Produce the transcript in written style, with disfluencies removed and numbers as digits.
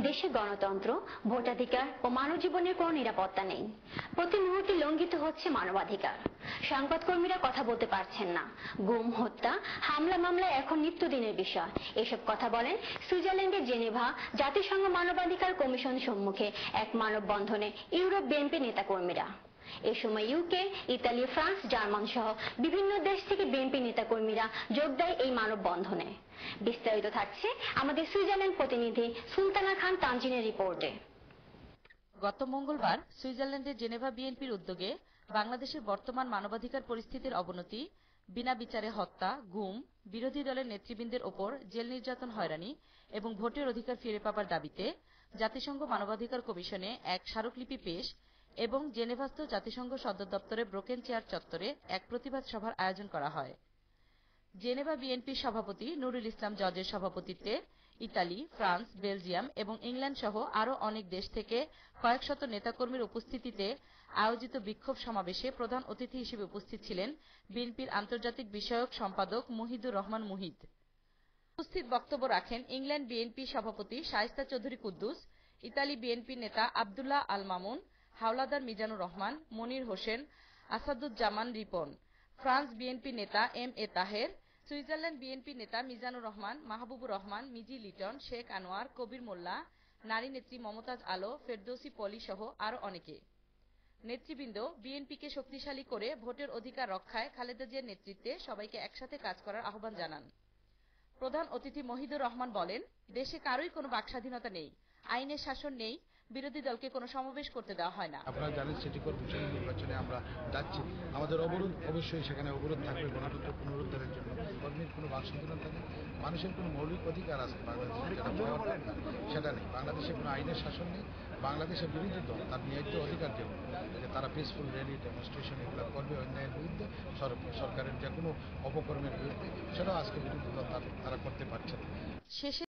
দেশে গণতন্ত্র, ভোটাধিকার ও মানব জীবনের কোনো নিরাপত্তা নেই। প্রতি মুহূর্তে লঙ্ঘিত হচ্ছে মানবাধিকার। সংবাদকর্মীরা কথা বলতে পারছেন না। গুম, হত্যা, হামলা মামলা এখন নিত্যদিনের বিষয়। এসব কথা বলেন সুইজারল্যান্ডের জেনেভা জাতিসংঘ মানবাধিকার কমিশন সম্মুখে এক মানববন্ধনে ইউরোপ বিএনপি নেতাকর্মীরা। এ সময় ইউকে, ইতালি, ফ্রান্স, জার্মান সহ বিভিন্ন দেশ থেকে বিএনপি নেতাকর্মীরা যোগ দেয় এই মানববন্ধনে। বিস্তারিত থাকছে আমাদের সুইজারল্যান্ড প্রতিনিধি সুলতানা খান তানজিনের রিপোর্টে। গত মঙ্গলবার সুইজারল্যান্ডের জেনেভা বিএনপির উদ্যোগে বাংলাদেশের বর্তমান মানবাধিকার পরিস্থিতির অবনতি, বিনা বিচারে হত্যা, গুম, বিরোধী দলের নেতৃবৃন্দের ওপর জেল নির্যাতন, হয়রানি এবং ভোটের অধিকার ফিরে পাবার দাবিতে জাতিসংঘ মানবাধিকার কমিশনে এক স্মারকলিপি পেশ এবং জেনেভাস্থ জাতিসংঘ সদর দপ্তরে ব্রোকেন চেয়ার চত্বরে এক প্রতিবাদ সভার আয়োজন করা হয়। জেনেভা বিএনপির সভাপতি নুরুল ইসলাম জজের সভাপতিত্বে ইতালি, ফ্রান্স, বেলজিয়াম এবং ইংল্যান্ড সহ আরও অনেক দেশ থেকে কয়েক শত নেতাকর্মীর উপস্থিতিতে আয়োজিত বিক্ষোভ সমাবেশে প্রধান অতিথি হিসেবে উপস্থিত ছিলেন বিএনপির আন্তর্জাতিক বিষয়ক সম্পাদক মুহিদুর রহমান মুহিত। উপস্থিত বক্তব্য রাখেন ইংল্যান্ড বিএনপি সভাপতি শায়েস্তা চৌধুরী কুদ্দুস, ইতালি বিএনপির নেতা আবদুল্লাহ আল মামুন, হাওলাদার মিজানুর রহমান, মনির হোসেন, আসাদুজ্জামান রিপন, ফ্রান্স বিএনপি নেতা M A Taher, Switzerland BNP নেতা মিজানুর রহমান, মাহবুবুর রহমান, মিজি লিটন, শেখ আনোয়ার, কবির মোল্লা, নারী নেত্রী মমতাজ আলো, ফেরদৌসী পলি সহ আরও অনেকে। নেতৃবৃন্দ বিএনপিকে শক্তিশালী করে ভোটের অধিকার রক্ষায় খালেদা জিয়ার নেতৃত্বে সবাইকে একসাথে কাজ করার আহ্বান জানান। প্রধান অতিথি মহিদুর রহমান বলেন, দেশে কারোই কোনো বাকস্বাধীনতা নেই, আইনের শাসন নেই, বিরোধী দলকে কোনো সমাবেশ করতে দেওয়া হয় না। আপনারা জানেন সিটি কর্পোরেশন নির্বাচনে আমরা যাচ্ছি, আমাদের অবরোধ অবশ্যই সেখানে অবরোধ থাকবে গণতন্ত্র পুনরুদ্ধারের জন্য। কর্মীর কোনো বাকস্বাধীনতা নেই, মানুষের কোনো মৌলিক অধিকার আছে বাংলাদেশে যেটা পাওয়ার দরকার সেটা নেই। বাংলাদেশে কোনো আইনের শাসন নেই। বাংলাদেশের বিরোধী দল তার ন্যায্য অধিকার যেমন যে তারা পিসফুল র্যালি, ডেমনস্ট্রেশন এগুলো করবে অন্যায়ের বিরুদ্ধে, সরকারের যে কোনো অপকর্মের বিরুদ্ধে, সেটাও আজকে বিরোধী দল তারা করতে পারছে না। শেষে